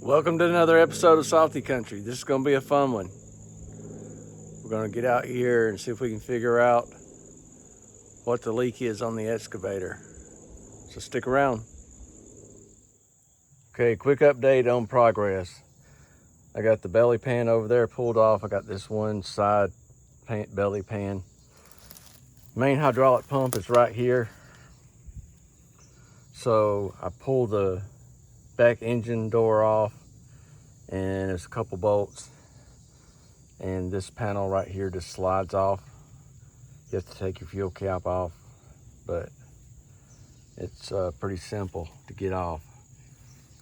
Welcome to another episode of Softy Country. This is going to be a fun one. We're going to get out here and see if we can figure out what the leak is on the excavator. So stick around. Okay, quick update on progress. I got the belly pan over there pulled off. I got this one side belly pan. Main hydraulic pump is right here. So I pulled the back engine door off, and there's a couple bolts, and this panel right here just slides off. You have to take your fuel cap off, but it's pretty simple to get off.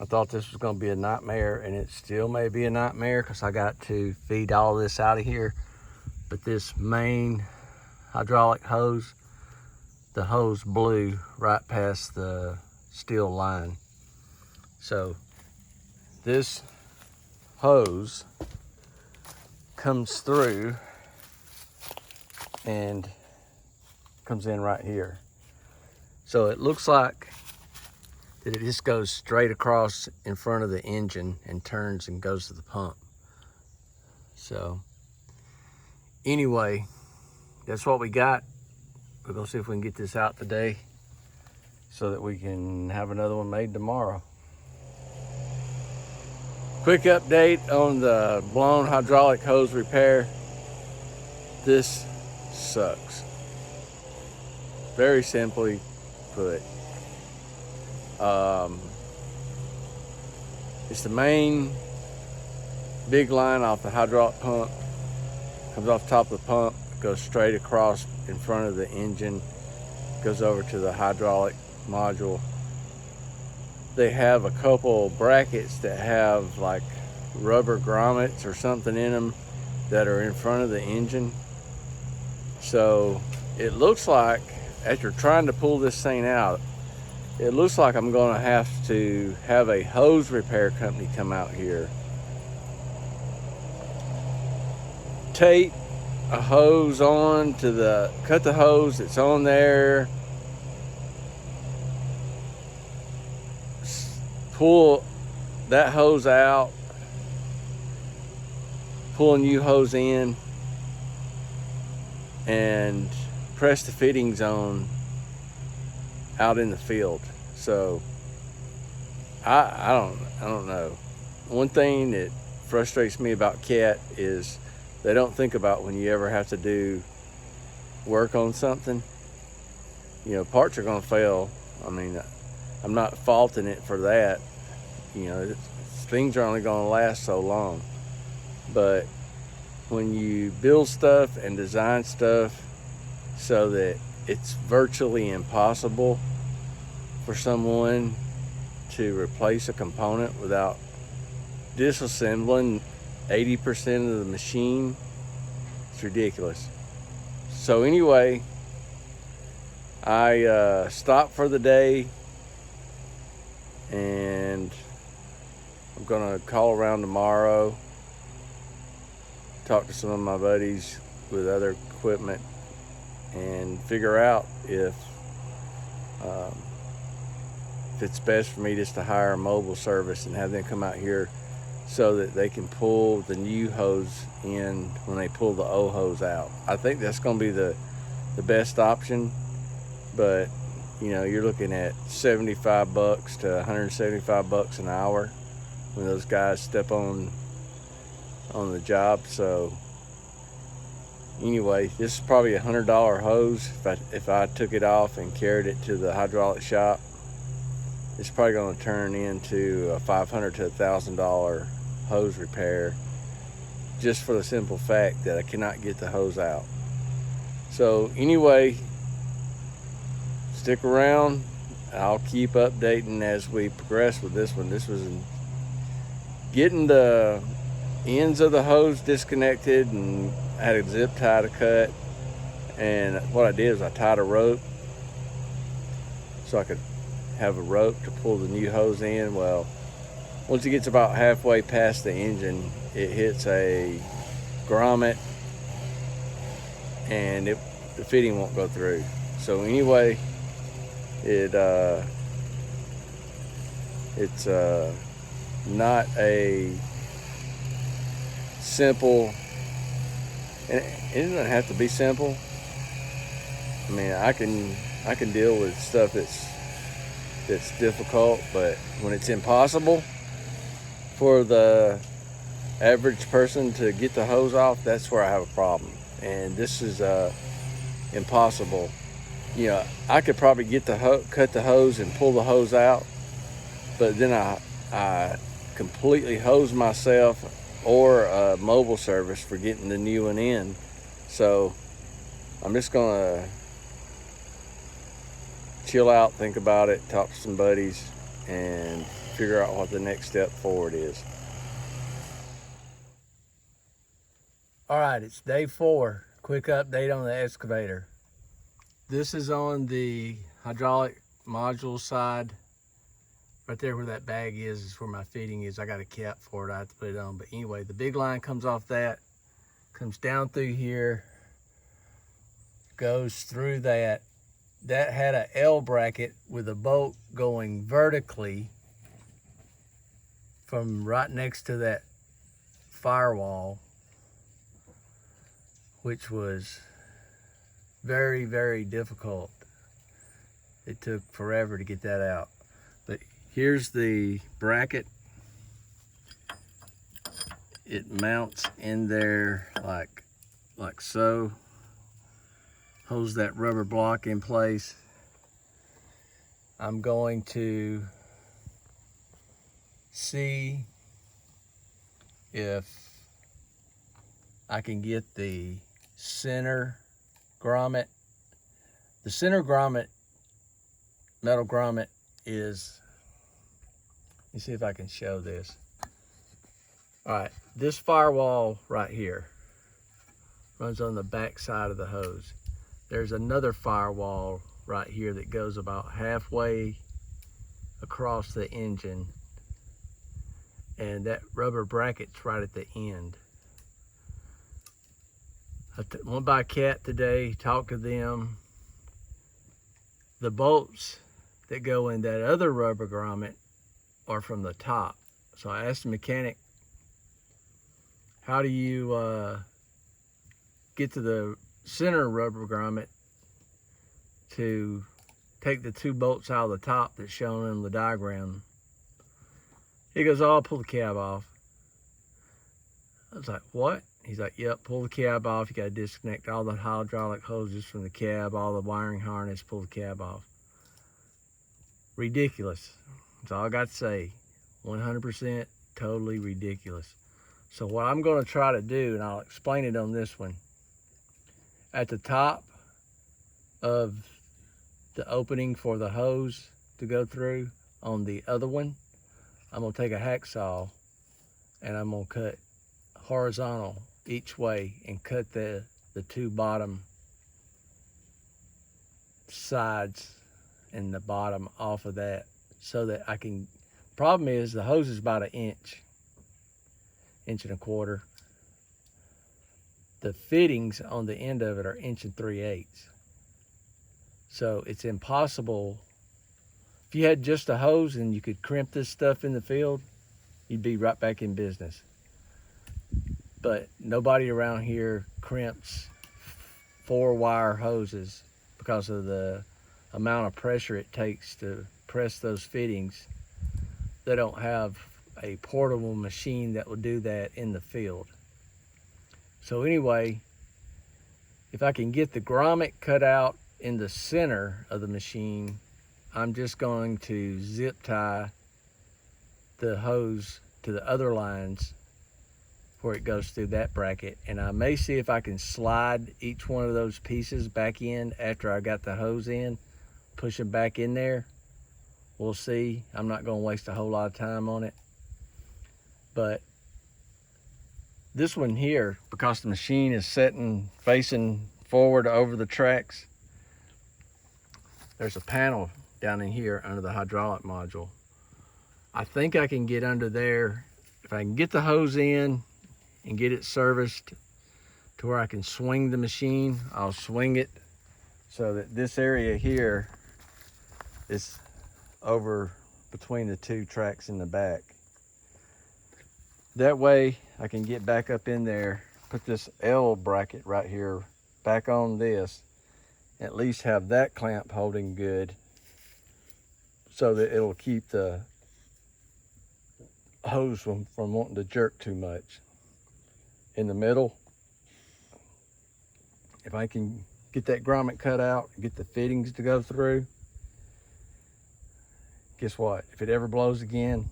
I thought this was going to be a nightmare, and it still may be a nightmare because I got to feed all this out of here. But this main hydraulic hose, the hose blew right past the steel line. So this hose comes through and comes in right here. So it looks like that it just goes straight across in front of the engine and turns and goes to the pump. So anyway, that's what we got. We're gonna see if we can get this out today so that we can have another one made tomorrow. Quick update on the blown hydraulic hose repair. This sucks. Very simply put. It's the main big line off the hydraulic pump. Comes off the top of the pump, goes straight across in front of the engine, goes over to the hydraulic module. They have a couple brackets that have like rubber grommets or something in them that are in front of the engine. So it looks like, after trying to pull this thing out, it looks like I'm going to have a hose repair company come out here, tape a hose on to cut the hose that's on there, pull that hose out, pull a new hose in, and press the fittings on out in the field. So I don't know. One thing that frustrates me about CAT is they don't think about when you ever have to do work on something. You know, parts are going to fail. I mean, I'm not faulting it for that. You know, things are only going to last so long. But when you build stuff and design stuff so that it's virtually impossible for someone to replace a component without disassembling 80% of the machine, it's ridiculous. So anyway, I stopped for the day, and I'm gonna call around tomorrow, talk to some of my buddies with other equipment, and figure out if it's best for me just to hire a mobile service and have them come out here so that they can pull the new hose in when they pull the old hose out. I think that's going to be the best option, but you know, you're looking at $75 to $175 an hour when those guys step on the job. So anyway, this is probably a $100 hose. If I took it off and carried it to the hydraulic shop, it's probably going to turn into a $500 to $1,000 hose repair, just for the simple fact that I cannot get the hose out. So anyway, stick around. I'll keep updating as we progress with this one. This was getting the ends of the hose disconnected, and I had a zip tie to cut. And what I did is I tied a rope so I could have a rope to pull the new hose in. Well, once it gets about halfway past the engine, it hits a grommet, and the fitting won't go through. So anyway, it's not a simple, and it doesn't have to be simple. I mean, I can deal with stuff that's difficult, but when it's impossible for the average person to get the hose off, that's where I have a problem. And this is impossible. You know, I could probably get cut the hose and pull the hose out, but then I completely hose myself or a mobile service for getting the new one in. So I'm just gonna chill out, think about it, talk to some buddies, and figure out what the next step forward is. All right, it's day 4. Quick update on the excavator. This is on the hydraulic module side. Right there where that bag is where my fitting is. I got a cap for it, I have to put it on. But anyway, the big line comes off that, comes down through here, goes through that. That had a L bracket with a bolt going vertically from right next to that firewall, which was very, very difficult. It took forever to get that out. But here's the bracket. It mounts in there like so. Holds that rubber block in place. I'm going to see if I can get the center grommet. The center grommet, metal grommet, is, let me see if I can show this. All right, this firewall right here runs on the back side of the hose. There's another firewall right here that goes about halfway across the engine, and that rubber bracket's right at the end. I went by CAT today, talked to them. The bolts that go in that other rubber grommet are from the top. So I asked the mechanic, how do you get to the center rubber grommet to take the 2 bolts out of the top that's shown in the diagram? He goes, oh, I'll pull the cab off. I was like, what? He's like, yep, pull the cab off. You got to disconnect all the hydraulic hoses from the cab, all the wiring harness, pull the cab off. Ridiculous. That's all I got to say. 100% totally ridiculous. So what I'm going to try to do, and I'll explain it on this one, at the top of the opening for the hose to go through on the other one, I'm going to take a hacksaw and I'm going to cut horizontal each way and cut the 2 bottom sides and the bottom off of that, so that I can, problem is the hose is about 1 inch, 1.25 inches. The fittings on the end of it are 1 3/8 inches. So it's impossible. If you had just a hose and you could crimp this stuff in the field, you'd be right back in business. But nobody around here crimps 4-wire hoses because of the amount of pressure it takes to press those fittings. They don't have a portable machine that will do that in the field. So anyway, if I can get the grommet cut out in the center of the machine, I'm just going to zip tie the hose to the other lines where it goes through that bracket. And I may see if I can slide each one of those pieces back in after I got the hose in, push them back in there. We'll see. I'm not going to waste a whole lot of time on it. But this one here, because the machine is sitting facing forward over the tracks, there's a panel down in here under the hydraulic module. I think I can get under there. If I can get the hose in and get it serviced to where I can swing the machine, I'll swing it so that this area here is over between the 2 tracks in the back. that way I can get back up in there, put this L bracket right here back on this, at least have that clamp holding good so that it'll keep the hose from wanting to jerk too much. In the middle, if I can get that grommet cut out and get the fittings to go through, guess what? If it ever blows again,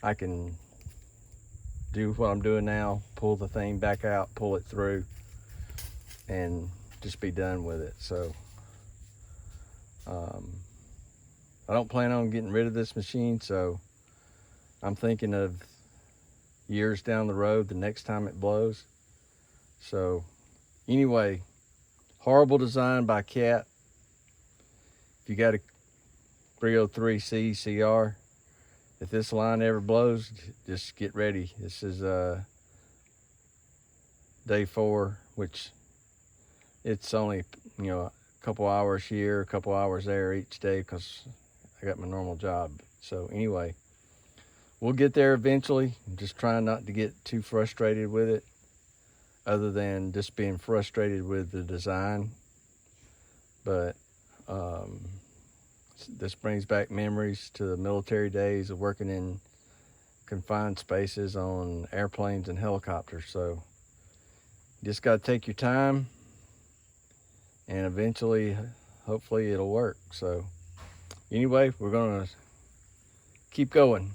I can do what I'm doing now, pull the thing back out, pull it through, and just be done with it. So I don't plan on getting rid of this machine, so I'm thinking of years down the road, the next time it blows. So anyway, horrible design by CAT. If you got a 303C CR, if this line ever blows, just get ready. This is day 4, which it's only, you know, a couple hours here, a couple hours there each day because I got my normal job. So anyway, we'll get there eventually. I'm just trying not to get too frustrated with it, other than just being frustrated with the design. But this brings back memories to the military days of working in confined spaces on airplanes and helicopters. So you just got to take your time, and eventually, hopefully it'll work. So anyway, we're gonna keep going.